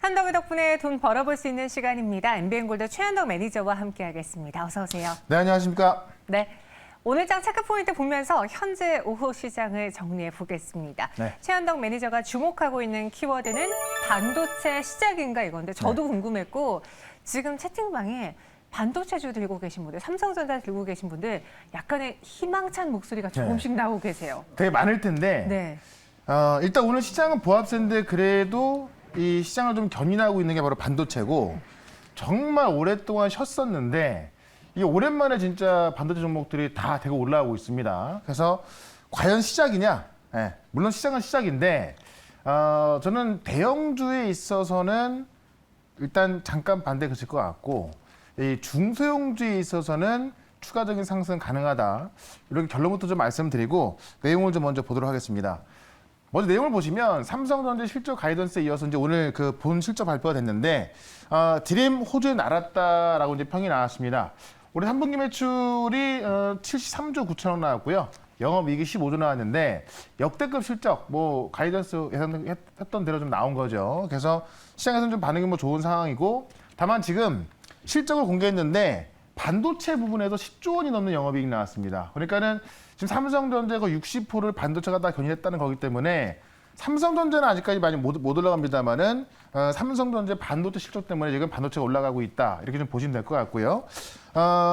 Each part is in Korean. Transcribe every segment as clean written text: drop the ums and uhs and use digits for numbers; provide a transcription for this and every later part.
한덕의 덕분에 돈 벌어볼 수 있는 시간입니다. MBN골드 최한덕 매니저와 함께하겠습니다. 어서 오세요. 네, 안녕하십니까. 네, 오늘장 체크포인트 보면서 현재 오후 시장을 정리해 보겠습니다. 네. 최한덕 매니저가 주목하고 있는 키워드는 반도체 시작인가 이건데 저도 궁금했고 지금 채팅방에 반도체주 들고 계신 분들, 삼성전자 들고 계신 분들 약간의 희망찬 목소리가 조금씩 나오고 계세요. 되게 많을 텐데 네. 일단 오늘 시장은 보합세인데 그래도 이 시장을 좀 견인하고 있는 게 바로 반도체고 정말 오랫동안 쉬었었는데 이게 오랜만에 진짜 반도체 종목들이 다 되게 올라오고 있습니다. 그래서 과연 시작이냐? 네, 물론 시장은 시작인데 저는 대형주에 있어서는 일단 잠깐 반대 그칠 것 같고 이 중소형주에 있어서는 추가적인 상승 가능하다. 이렇게 결론부터 좀 말씀드리고 내용을 좀 먼저 보도록 하겠습니다. 먼저 내용을 보시면 삼성전자 실적 가이던스에 이어서 이제 오늘 그 본 실적 발표가 됐는데 디램 호주에 날았다라고 이제 평이 나왔습니다. 올해 3분기 매출이 73조 9천억 나왔고요. 영업이익이 15조 나왔는데 역대급 실적 뭐 가이던스 예상했던 대로 좀 나온 거죠. 그래서 시장에서는 좀 반응이 뭐 좋은 상황이고 다만 지금 실적을 공개했는데 반도체 부분에서 10조 원이 넘는 영업이익이 나왔습니다. 그러니까는 지금 삼성전자가 60%를 반도체가 다 견인했다는 거기 때문에 삼성전자는 아직까지 많이 못 올라갑니다만은 삼성전자 반도체 실적 때문에 지금 반도체가 올라가고 있다. 이렇게 좀 보시면 될 것 같고요.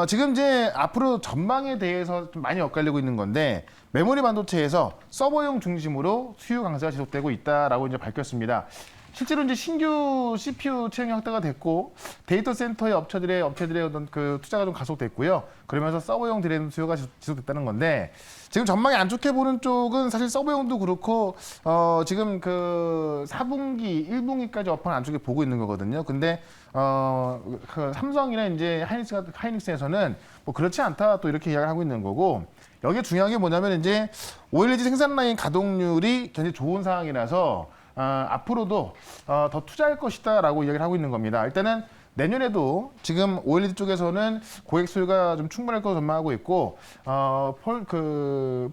지금 이제 앞으로 전망에 대해서 좀 많이 엇갈리고 있는 건데 메모리 반도체에서 서버용 중심으로 수요 강세가 지속되고 있다라고 이제 밝혔습니다. 실제로 이제 신규 CPU 채용이 확대가 됐고 데이터 센터의 업체들의 어떤 그 투자가 좀 가속됐고요. 그러면서 서버용 드램 수요가 지속됐다는 건데 지금 전망이 안 좋게 보는 쪽은 사실 서버용도 그렇고 지금 그 4분기, 1분기까지 업황 안 좋게 보고 있는 거거든요. 근데 그 삼성이나 이제 하이닉스에서는 뭐 그렇지 않다 또 이렇게 이야기를 하고 있는 거고 여기에 중요한 게 뭐냐면 이제 OLED 생산 라인 가동률이 굉장히 좋은 상황이라서 앞으로도 더 투자할 것이다라고 이야기를 하고 있는 겁니다. 일단은 내년에도 지금 OLED 쪽에서는 고객 수요가 좀 충분할 것으로 전망하고 있고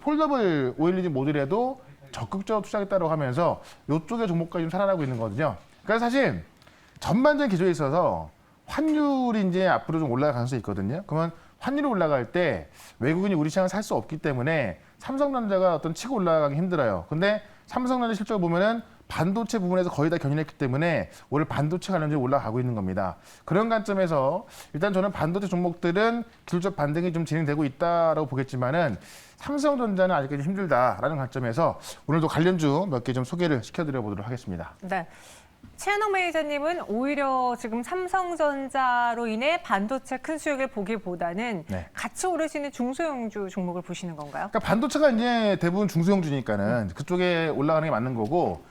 폴더블 OLED 모듈에도 적극적으로 투자하겠다고 하면서 이쪽의 종목까지 좀 살아나고 있는 거거든요. 그러니까 사실 전반적인 기조에 있어서 환율이 이제 앞으로 좀 올라갈 가능성이 있거든요. 그러면 환율이 올라갈 때 외국인이 우리 시장을 살 수 없기 때문에 삼성전자가 어떤 치고 올라가기 힘들어요. 근데 삼성전자 실적을 보면은 반도체 부분에서 거의 다 견인했기 때문에 오늘 반도체 관련주가 올라가고 있는 겁니다. 그런 관점에서 일단 저는 반도체 종목들은 기술적 반등이 좀 진행되고 있다라고 보겠지만은 삼성전자는 아직까지 힘들다라는 관점에서 오늘도 관련주 몇 개 좀 소개를 시켜드려 보도록 하겠습니다. 네. 최한덕 매니저님은 오히려 지금 삼성전자로 인해 반도체 큰 수익을 보기보다는 같이 오르시는 중소형주 종목을 보시는 건가요? 그러니까 반도체가 이제 대부분 중소형주니까는 그쪽에 올라가는 게 맞는 거고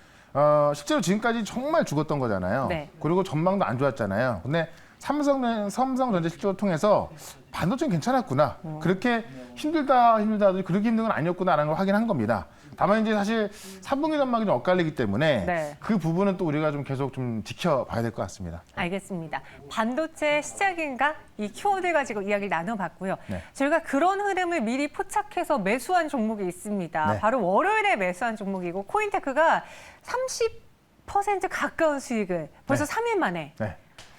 실제로 지금까지 정말 죽었던 거잖아요. 네. 그리고 전망도 안 좋았잖아요. 근데 삼성전자 실적을 통해서 반도체는 괜찮았구나. 그렇게 힘들다 그렇게 힘든 건 아니었구나라는 걸 확인한 겁니다. 다만 이제 사실 3분기 전망이 좀 엇갈리기 때문에 그 부분은 또 우리가 좀 계속 좀 지켜봐야 될 것 같습니다. 알겠습니다. 반도체 시작인가? 이 키워드 가지고 이야기를 나눠봤고요. 저희가 그런 흐름을 미리 포착해서 매수한 종목이 있습니다. 바로 월요일에 매수한 종목이고 코인테크가 30% 가까운 수익을 벌써 3일 만에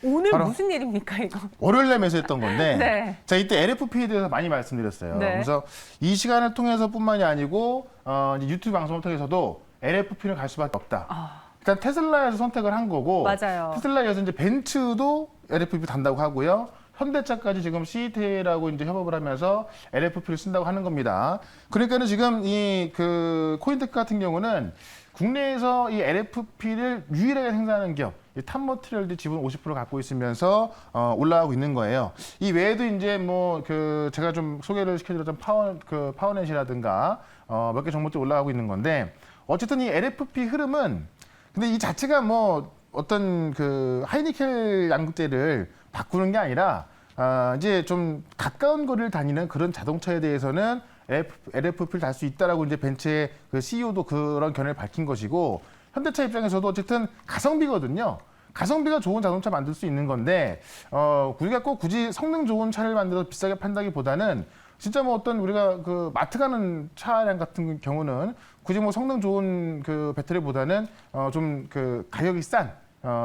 오늘 무슨 일입니까 이거? 월요일에 매수했던 건데 자 이때 LFP에 대해서 많이 말씀드렸어요. 그래서 이 시간을 통해서뿐만이 아니고 이제 유튜브 방송을 통해서도 LFP를 갈 수밖에 없다. 일단 테슬라에서 선택을 한 거고 테슬라에서 이제 벤츠도 LFP 단다고 하고요. 현대차까지 지금 CATL하고 이제 협업을 하면서 LFP를 쓴다고 하는 겁니다. 그러니까는 지금 이 그 코인테크 같은 경우는 국내에서 이 LFP를 유일하게 생산하는 기업, 탑머티리얼도 지분 50% 갖고 있으면서 올라가고 있는 거예요. 이 외에도 이제 뭐 그 제가 좀 소개를 시켜드렸던 파워넷이라든가 몇 개 종목들이 올라가고 있는 건데 어쨌든 이 LFP 흐름은 근데 이 자체가 뭐 어떤 그 하이니켈 양극재를 바꾸는 게 아니라 이제 좀 가까운 거리를 다니는 그런 자동차에 대해서는 LFP를 달 수 있다라고 이제 벤츠의 그 CEO도 그런 견해를 밝힌 것이고 현대차 입장에서도 어쨌든 가성비거든요. 가성비가 좋은 자동차 만들 수 있는 건데 우리가 꼭 굳이 성능 좋은 차를 만들어서 비싸게 판다기보다는 진짜 뭐 어떤 우리가 그 마트 가는 차량 같은 경우는 굳이 뭐 성능 좋은 그 배터리보다는 좀 그 가격이 싼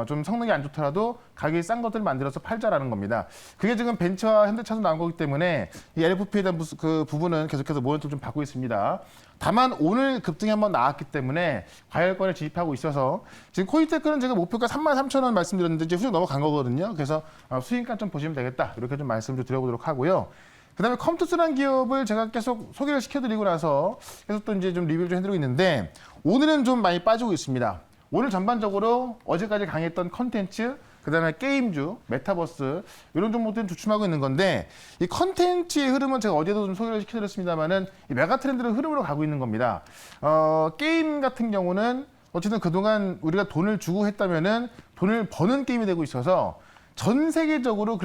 좀 성능이 안 좋더라도 가격이 싼 것들을 만들어서 팔자라는 겁니다. 그게 지금 벤츠와 현대차도 나온 거기 때문에 이 LFP에 대한 그 부분은 계속해서 모멘텀 좀 받고 있습니다. 다만 오늘 급등이 한번 나왔기 때문에 과열권에 진입하고 있어서 지금 코인테크는 제가 목표가 33,000원 말씀드렸는데 이제 훌쩍 넘어간 거거든요. 그래서 수익감 좀 보시면 되겠다. 이렇게 좀 말씀 좀 드려보도록 하고요. 그다음에 컴투스라는 기업을 제가 계속 소개를 시켜드리고 나서 계속 또 이제 좀 리뷰를 좀 해드리고 있는데 오늘은 좀 많이 빠지고 있습니다. 오늘 전반적으로 어제까지 강했던 컨텐츠, 그다음에 게임주, 메타버스 이런 종목들은 주춤하고 있는 건데 이 컨텐츠의 흐름은 제가 어제도 좀 소개를 시켜드렸습니다만은 이 메가 트렌드의 흐름으로 가고 있는 겁니다. 게임 같은 경우는 어쨌든 그동안 우리가 돈을 주고 했다면은 돈을 버는 게임이 되고 있어서 전 세계적으로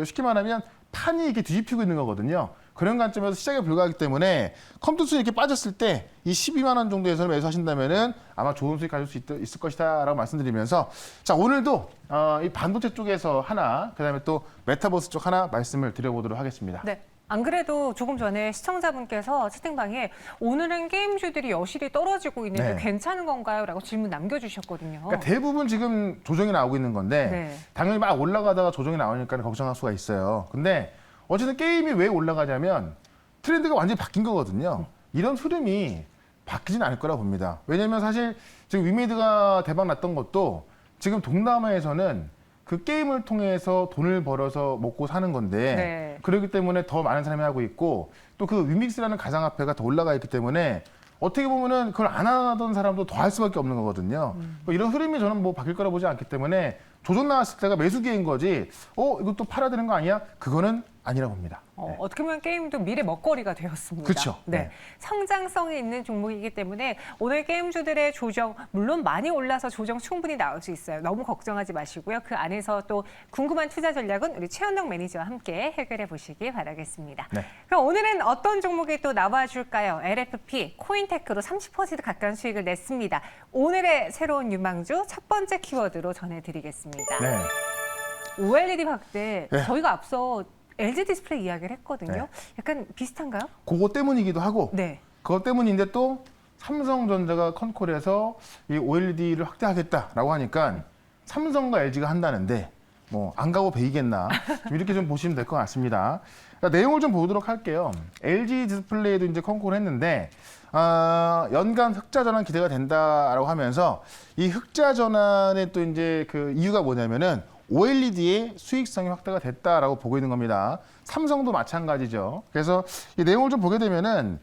쉽게 말하면 판이 이렇게 뒤집히고 있는 거거든요. 그런 관점에서 시장에 불과하기 때문에 컴투스 이렇게 빠졌을 때 이 12만 원 정도에서 매수하신다면은 아마 좋은 수익 가질 수 있을 것이다라고 말씀드리면서 자 오늘도 이 반도체 쪽에서 하나 그다음에 또 메타버스 쪽 하나 말씀을 드려보도록 하겠습니다. 네. 안 그래도 조금 전에 시청자분께서 채팅방에 오늘은 게임주들이 여실히 떨어지고 있는데 네. 괜찮은 건가요? 라고 질문 남겨주셨거든요. 그러니까 대부분 지금 조정이 나오고 있는 건데 네. 당연히 막 올라가다가 조정이 나오니까 걱정할 수가 있어요. 근데 어쨌든 게임이 왜 올라가냐면 트렌드가 완전히 바뀐 거거든요. 이런 흐름이 바뀌진 않을 거라 봅니다. 왜냐하면 사실 지금 위메이드가 대박 났던 것도 지금 동남아에서는 그 게임을 통해서 돈을 벌어서 먹고 사는 건데 네. 그렇기 때문에 더 많은 사람이 하고 있고 또 그 위믹스라는 가상화폐가 더 올라가 있기 때문에 어떻게 보면은 그걸 안 하던 사람도 더 할 수밖에 없는 거거든요. 이런 흐름이 저는 뭐 바뀔 거라 보지 않기 때문에 조정 나왔을 때가 매수기인 거지. 이것도 팔아야 되는 거 아니야? 그거는 아니라고 봅니다. 네. 어떻게 보면 게임도 미래 먹거리가 되었습니다. 그쵸. 네. 네. 성장성이 있는 종목이기 때문에 오늘 게임주들의 조정, 물론 많이 올라서 조정 충분히 나올 수 있어요. 너무 걱정하지 마시고요. 그 안에서 또 궁금한 투자 전략은 우리 최현덕 매니저와 함께 해결해 보시기 바라겠습니다. 네. 그럼 오늘은 어떤 종목이 또 나와줄까요? LFP, 코인테크로 30% 가까운 수익을 냈습니다. 오늘의 새로운 유망주 첫 번째 키워드로 전해드리겠습니다. 네. OLED 확대, 네. 저희가 앞서 LG 디스플레이 이야기를 했거든요. 네. 약간 비슷한가요? 그거 때문이기도 하고 네. 그것 때문인데 또 삼성전자가 컨콜에서 이 OLED를 확대하겠다라고 하니까 삼성과 LG가 한다는데 뭐 안 가고 베이겠나 이렇게 좀 보시면 될 것 같습니다. 그러니까 내용을 좀 보도록 할게요. LG 디스플레이도 이제 컨콜을 했는데 연간 흑자 전환 기대가 된다라고 하면서 이 흑자 전환의 또 이제 그 이유가 뭐냐면은 OLED의 수익성이 확대가 됐다라고 보고 있는 겁니다. 삼성도 마찬가지죠. 그래서 이 내용을 좀 보게 되면은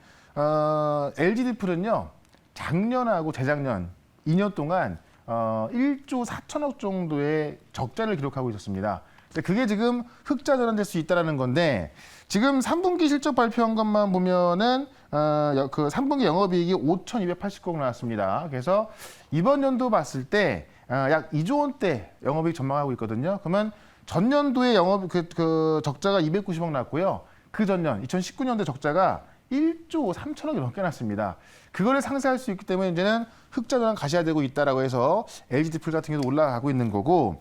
LG 디플은요 작년하고 재작년 2년 동안 1조 4천억 정도의 적자를 기록하고 있었습니다. 근데 그게 지금 흑자 전환될 수 있다라는 건데 지금 3분기 실적 발표한 것만 보면은 그 3분기 영업이익이 5,280억 나왔습니다. 그래서 이번 연도 봤을 때 약 2조 원대 영업이익 전망하고 있거든요. 그러면 전년도에 영업 그 적자가 290억 났고요. 그 전년 2019년도 적자가 1조 3천억이 넘게 났습니다. 그거를 상쇄할 수 있기 때문에 이제는 흑자 전환 가셔야되고 있다라고 해서 LG 디플 같은 경우도 올라가고 있는 거고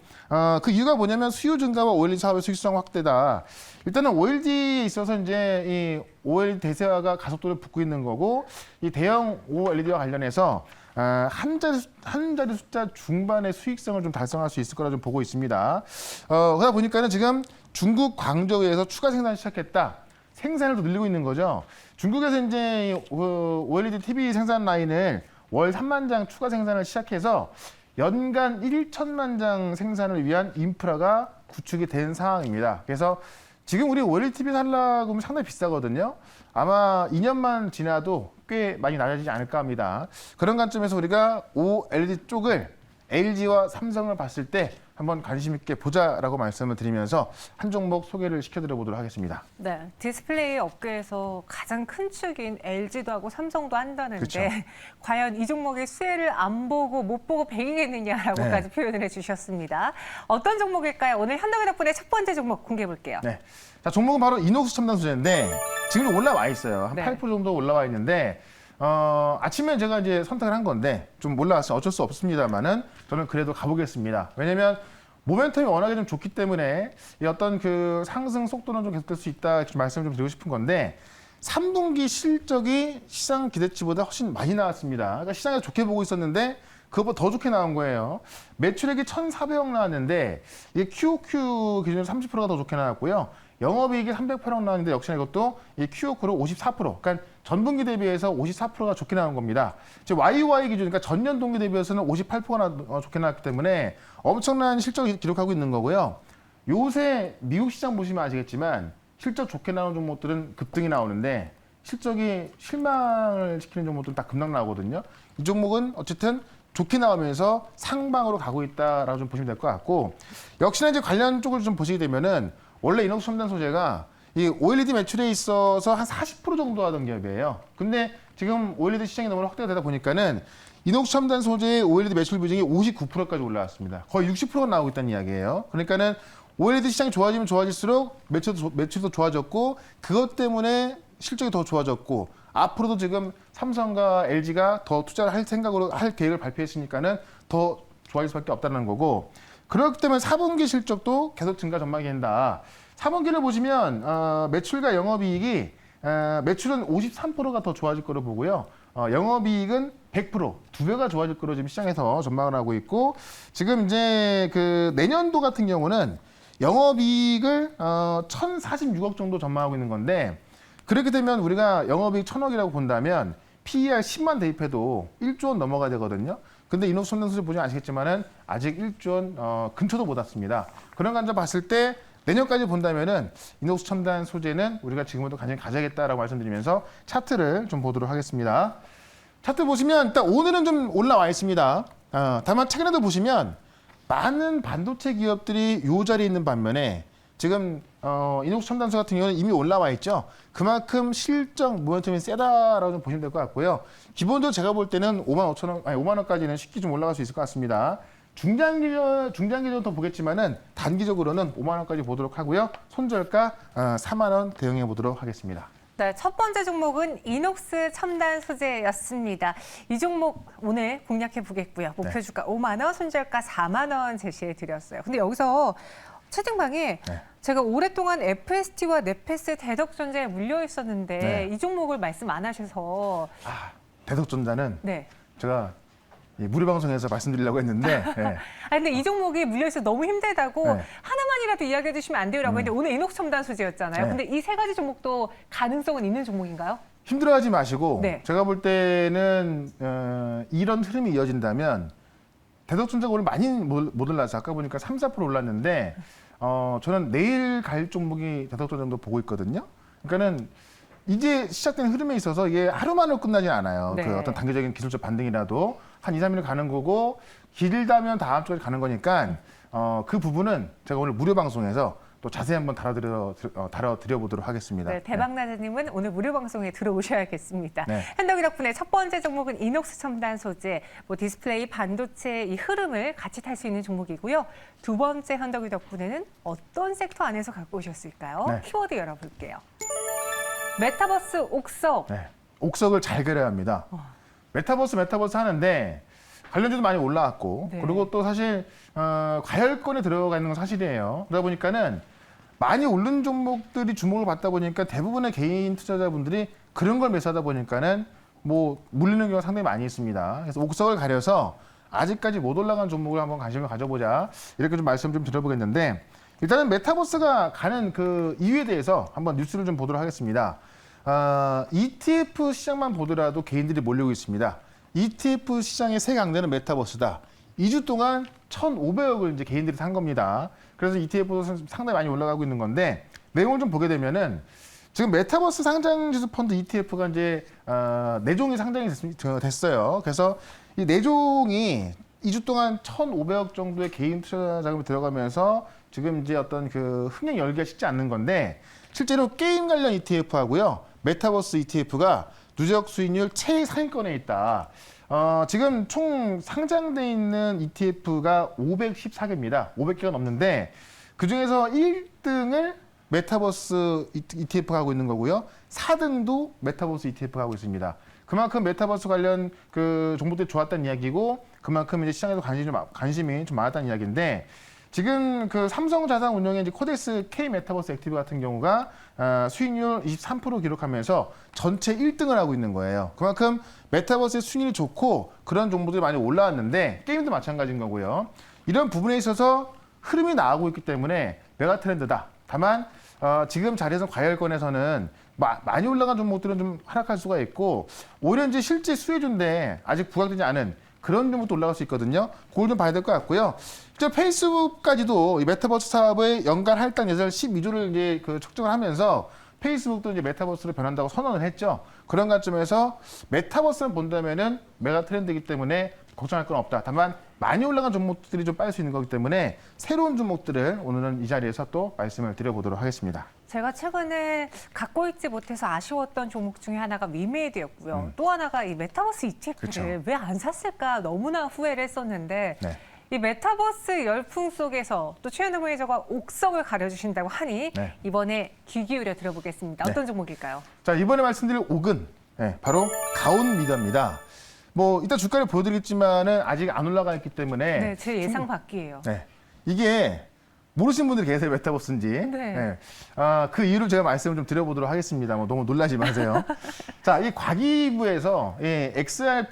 그 이유가 뭐냐면 수요 증가와 OLED 사업의 수익성 확대다. 일단은 OLED에 있어서 이제 이 OLED 대세화가 가속도를 붙고 있는 거고 이 대형 OLED와 관련해서 한 자리 숫자 중반의 수익성을 좀 달성할 수 있을 거라 좀 보고 있습니다. 그러다 보니까는 지금 중국 광저우에서 추가 생산 시작했다. 생산을 또 늘리고 있는 거죠. 중국에서 이제 OLED TV 생산 라인을 월 3만 장 추가 생산을 시작해서 연간 1천만 장 생산을 위한 인프라가 구축이 된 상황입니다. 그래서 지금 우리 OLED TV 살려고 하면 상당히 비싸거든요. 아마 2년만 지나도 꽤 많이 낮아지지 않을까 합니다. 그런 관점에서 우리가 OLED 쪽을 LG와 삼성을 봤을 때 한번 관심 있게 보자라고 말씀을 드리면서 한 종목 소개를 시켜드려보도록 하겠습니다. 네, 디스플레이 업계에서 가장 큰 축인 LG도 하고 삼성도 한다는데 그쵸. 과연 이 종목의 수혜를 안 보고 못 보고 베이겠느냐라고까지 네. 표현을 해주셨습니다. 어떤 종목일까요? 오늘 현덕의 덕분에 첫 번째 종목 공개해 볼게요. 네. 자, 종목은 바로 이녹스 첨단 소재인데 지금 올라와 있어요. 한 네. 8% 정도 올라와 있는데 아침에 제가 이제 선택을 한 건데 좀 올라왔어요. 어쩔 수 없습니다만은 저는 그래도 가보겠습니다. 왜냐면 모멘텀이 워낙에 좀 좋기 때문에 이 어떤 그 상승 속도는 좀 계속될 수 있다 이렇게 말씀을 좀 드리고 싶은 건데 3분기 실적이 시장 기대치보다 훨씬 많이 나왔습니다. 그러니까 시장에서 좋게 보고 있었는데 그것보다 더 좋게 나온 거예요. 매출액이 1,400억 나왔는데 이게 QOQ 기준으로 30%가 더 좋게 나왔고요. 영업이익이 308억 나왔는데 역시나 이것도 이 QOQ로 54%, 그러니까 전분기 대비해서 54%가 좋게 나온 겁니다. 지금 YOY 기준, 그러니까 전년 동기 대비해서는 58%가 좋게 나왔기 때문에 엄청난 실적을 기록하고 있는 거고요. 요새 미국 시장 보시면 아시겠지만 실적 좋게 나오는 종목들은 급등이 나오는데 실적이 실망을 시키는 종목들은 다 급락 나오거든요. 이 종목은 어쨌든 좋게 나오면서 상방으로 가고 있다라고 좀 보시면 될 것 같고, 역시나 이제 관련 쪽을 좀 보시게 되면은 원래 이녹스 첨단 소재가 이 OLED 매출에 있어서 한 40% 정도 하던 기업이에요. 근데 지금 OLED 시장이 너무 확대가 되다 보니까는 이녹스 첨단 소재의 OLED 매출 비중이 59%까지 올라왔습니다. 거의 60%가 나오고 있다는 이야기예요. 그러니까는 OLED 시장이 좋아지면 좋아질수록 매출도 좋아졌고, 그것 때문에 실적이 더 좋아졌고, 앞으로도 지금 삼성과 LG가 더 투자를 할 생각으로 할 계획을 발표했으니까는 더 좋아질 수밖에 없다는 거고, 그렇기 때문에 4분기 실적도 계속 증가 전망이 된다. 4분기를 보시면 매출과 영업이익이 매출은 53%가 더 좋아질 거로 보고요. 영업이익은 100%, 2배가 좋아질 거로 지금 시장에서 전망을 하고 있고, 지금 이제 그 내년도 같은 경우는 영업이익을 1,046억 정도 전망하고 있는 건데, 그렇게 되면 우리가 영업이익 1,000억이라고 본다면 PER 10만 대입해도 1조 원 넘어가야 되거든요. 근데 이녹스 첨단 소재 보시면 아시겠지만은 아직 1조 원 근처도 못 왔습니다. 그런 관점 봤을 때 내년까지 본다면은 이녹스 첨단 소재는 우리가 지금부터 관심 가져야겠다라고 말씀드리면서 차트를 좀 보도록 하겠습니다. 차트 보시면 일단 오늘은 좀 올라와 있습니다. 다만 최근에도 보시면 많은 반도체 기업들이 이 자리에 있는 반면에 지금 이녹스 첨단소 같은 경우는 이미 올라와 있죠. 그만큼 실적 모멘텀이 세다라고 좀 보시면 될 것 같고요. 기본적으로 제가 볼 때는 5만 원까지는 쉽게 좀 올라갈 수 있을 것 같습니다. 중장기적으로 더 보겠지만은 단기적으로는 5만 원까지 보도록 하고요. 손절가 4만 원 대응해 보도록 하겠습니다. 네, 첫 번째 종목은 이녹스 첨단 소재였습니다. 이 종목 오늘 공략해 보겠고요. 목표 주가 5만 원, 손절가 4만 원 제시해 드렸어요. 근데 여기서 채팅방에 제가 오랫동안 FST와 넷패스 대덕전자에 물려 있었는데 이 종목을 말씀 안 하셔서 대덕전자는 제가 무료 방송에서 말씀드리려고 했는데 근데 이 종목이 물려 있어서 너무 힘들다고 하나만이라도 이야기해 주시면 안 돼요라고 했는데 오늘 이녹스 첨단 소재였잖아요. 근데 이 세 가지 종목도 가능성은 있는 종목인가요? 힘들어하지 마시고 제가 볼 때는 이런 흐름이 이어진다면 대덕전자가 오늘 많이 못 올라서 아까 보니까 3, 4% 올랐는데 저는 내일 갈 종목이 대덕전자 정도 보고 있거든요. 그러니까는 이제 시작된 흐름에 있어서 이게 하루만으로 끝나지 않아요. 그 어떤 단계적인 기술적 반등이라도 한 2, 3일 가는 거고, 길다면 다음 주에 가는 거니까 그 부분은 제가 오늘 무료 방송에서 또 자세히 한번 다뤄드려보도록 하겠습니다. 네, 대박나자님은 오늘 무료 방송에 들어오셔야겠습니다. 현덕이 덕분에 첫 번째 종목은 이녹스 첨단 소재, 디스플레이, 반도체 이 흐름을 같이 탈 수 있는 종목이고요. 두 번째 현덕이 덕분에는 어떤 섹터 안에서 갖고 오셨을까요? 키워드 열어볼게요. 메타버스 옥석. 옥석을 잘 그려야 합니다. 메타버스 하는데 관련주도 많이 올라왔고, 그리고 또 사실 과열권에 들어가 있는 건 사실이에요. 그러다 보니까는 많이 오른 종목들이 주목을 받다 보니까 대부분의 개인 투자자분들이 그런 걸 매수하다 보니까는 뭐 물리는 경우가 상당히 많이 있습니다. 그래서 옥석을 가려서 아직까지 못 올라간 종목을 한번 관심을 가져보자, 이렇게 좀 말씀 좀 드려보겠는데, 일단은 메타버스가 가는 그 이유에 대해서 한번 뉴스를 좀 보도록 하겠습니다. ETF 시장만 보더라도 개인들이 몰리고 있습니다. ETF 시장의 새 강자는 메타버스다. 2주 동안 1,500억을 이제 개인들이 산 겁니다. 그래서 ETF도 상당히 많이 올라가고 있는 건데, 내용을 좀 보게 되면은 지금 메타버스 상장지수 펀드 ETF가 이제 4종이 상장이 됐어요. 그래서 이 4종이 2주 동안 1,500억 정도의 개인 투자 자금이 들어가면서 지금 이제 어떤 그 흥행 열기가 쉽지 않는 건데, 실제로 게임 관련 ETF하고요, 메타버스 ETF가 누적 수익률 최상위권에 있다. 지금 총 상장돼 있는 ETF가 514개입니다. 500개가 넘는데 그중에서 1등을 메타버스 ETF가 하고 있는 거고요. 4등도 메타버스 ETF가 하고 있습니다. 그만큼 메타버스 관련 그 종목들이 좋았다는 이야기고, 그만큼 이제 시장에서 관심이 좀 많았다는 이야기인데, 지금 그 삼성자산운용의 이제 코덱스 K 메타버스 액티브 같은 경우가 수익률 23% 기록하면서 전체 1등을 하고 있는 거예요. 그만큼 메타버스의 순위이 좋고 그런 종목들이 많이 올라왔는데 게임도 마찬가지인 거고요. 이런 부분에 있어서 흐름이 나오고 있기 때문에 메가 트렌드다. 다만 지금 자리에서 과열권에서는 많이 올라간 종목들은 좀 하락할 수가 있고 오히려 이제 실제 수혜주인데 아직 부각되지 않은 그런 종목도 올라갈 수 있거든요. 그걸 좀 봐야 될 것 같고요. 실제 페이스북까지도 이 메타버스 사업의 연간 할당 예산 12조를 이제 측정을 하면서 페이스북도 이제 메타버스로 변한다고 선언을 했죠. 그런 관점에서 메타버스를 본다면은 메가 트렌드이기 때문에 걱정할 건 없다. 다만 많이 올라간 종목들이 좀 빠질 수 있는 거기 때문에 새로운 종목들을 오늘은 이 자리에서 또 말씀을 드려보도록 하겠습니다. 제가 최근에 갖고 있지 못해서 아쉬웠던 종목 중에 하나가 위메이드였고요. 또 하나가 이 메타버스 ETF를 왜 안 샀을까 너무나 후회를 했었는데 네. 이 메타버스 열풍 속에서 또 최현우 매니저가 옥석을 가려주신다고 하니 네. 이번에 귀 기울여 들어보겠습니다. 어떤 종목일까요? 자, 이번에 말씀드릴 옥은 바로 가온미디어입니다. 뭐 이따 주가를 보여드리겠지만은 아직 안 올라가 있기 때문에 네, 제 예상 밖이에요. 네. 이게 모르시는 분들이 계세요, 메타버스인지. 네. 그 이유를 제가 말씀을 좀 드려보도록 하겠습니다. 뭐 너무 놀라지 마세요. 자, 이 과기부에서 XR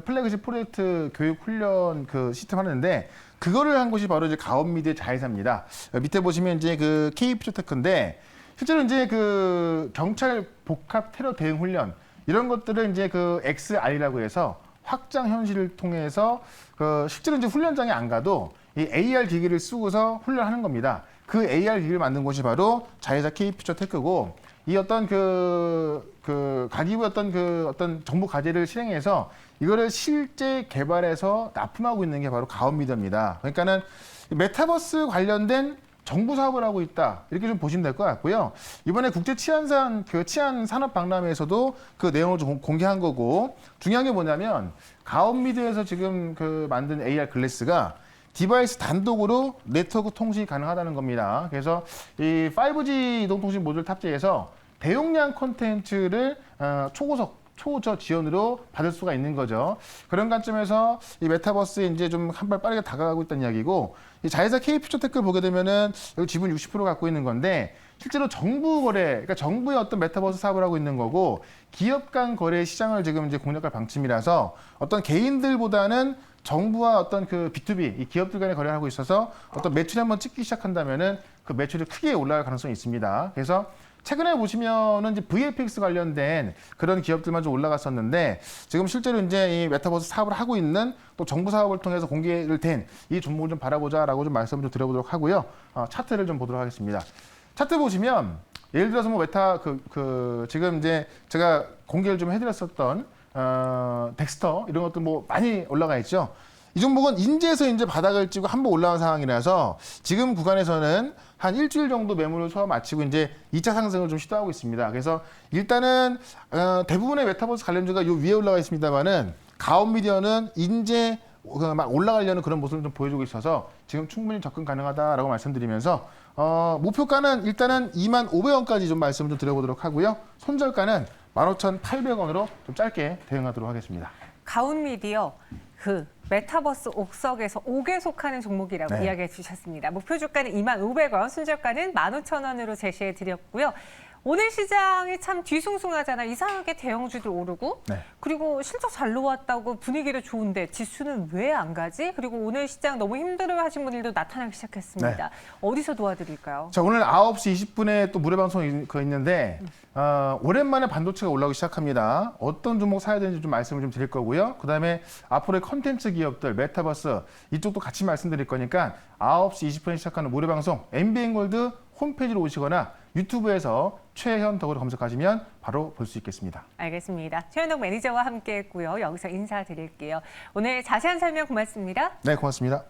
플래그십 프로젝트 교육 훈련 시스템 하는데 그거를 한 곳이 바로 이제 가온미디어 자회사입니다. 밑에 보시면 이제 K퓨처테크인데 실제로 이제 경찰 복합 테러 대응 훈련 이런 것들을 이제 XR이라고 해서 확장 현실을 통해서 실제로 이제 훈련장에 안 가도 이 AR 기기를 쓰고서 훈련하는 겁니다. 그 AR 기기를 만든 곳이 바로 자회사 K퓨처테크고 이 어떤 가기부 어떤 정보 과제를 실행해서 이거를 실제 개발해서 납품하고 있는 게 바로 가온미디어입니다. 그러니까는 메타버스 관련된 정부 사업을 하고 있다 이렇게 좀 보시면 될 것 같고요. 이번에 국제 치안 산업 박람회에서도 그 내용을 좀 공개한 거고 중요한 게 뭐냐면 가온미디어에서 지금 만든 AR 글래스가 디바이스 단독으로 네트워크 통신이 가능하다는 겁니다. 그래서 이 5G 이동통신 모듈 탑재해서 대용량 콘텐츠를 초저 지원으로 받을 수가 있는 거죠. 그런 관점에서 이 메타버스에 이제 좀 한 발 빠르게 다가가고 있다는 이야기고 이 자회사 K퓨처테크를 보게 되면은 여기 지분 60% 갖고 있는 건데 실제로 정부 거래, 그러니까 정부의 어떤 메타버스 사업을 하고 있는 거고 기업 간 거래 시장을 지금 이제 공략할 방침이라서 어떤 개인들보다는 정부와 어떤 B2B 이 기업들 간의 거래를 하고 있어서 어떤 매출이 한번 찍기 시작한다면은 그 매출이 크게 올라갈 가능성이 있습니다. 그래서 최근에 보시면은 이제 VFX 관련된 그런 기업들만 좀 올라갔었는데 지금 실제로 이제 이 메타버스 사업을 하고 있는 또 정부 사업을 통해서 공개를 된 이 종목을 좀 바라보자라고 좀 말씀을 좀 드려보도록 하고요. 차트를 좀 보도록 하겠습니다. 차트 보시면 예를 들어서 뭐 지금 이제 제가 공개를 좀 해드렸었던 덱스터 이런 것도 뭐 많이 올라가 있죠. 이 종목은 인제에서 이제 바닥을 찍고 한번 올라간 상황이라서 지금 구간에서는 한 일주일 정도 매물을 소화 마치고 이제 2차 상승을 좀 시도하고 있습니다. 그래서 일단은 대부분의 메타버스 관련주가 요 위에 올라가 있습니다만은 가온미디어는 인제 막 올라가려는 그런 모습을 좀 보여주고 있어서 지금 충분히 접근 가능하다라고 말씀드리면서 목표가는 일단은 25,000원까지 좀 말씀을 좀 드려보도록 하고요. 손절가는 15,800원으로 좀 짧게 대응하도록 하겠습니다. 가온미디어 메타버스 옥석에서 옥에 속하는 종목이라고 네. 이야기해 주셨습니다. 목표 주가는 25,000원, 순저가는 15,000원으로 제시해 드렸고요. 오늘 시장이 참 뒤숭숭하잖아요. 이상하게 대형주들 오르고 네. 그리고 실적 잘 나왔다고 분위기를 좋은데 지수는 왜 안 가지? 그리고 오늘 시장 너무 힘들어하신 분들도 나타나기 시작했습니다. 네. 어디서 도와드릴까요? 자, 오늘 9시 20분에 또 무료 방송이 있는데 오랜만에 반도체가 올라오기 시작합니다. 어떤 종목 사야 되는지 좀 말씀을 좀 드릴 거고요. 그다음에 앞으로의 컨텐츠 기업들, 메타버스 이쪽도 같이 말씀드릴 거니까 9시 20분에 시작하는 무료 방송 MBN골드 홈페이지로 오시거나 유튜브에서 최현덕으로 검색하시면 바로 볼 수 있겠습니다. 알겠습니다. 최현덕 매니저와 함께했고요. 여기서 인사드릴게요. 오늘 자세한 설명 고맙습니다. 네, 고맙습니다.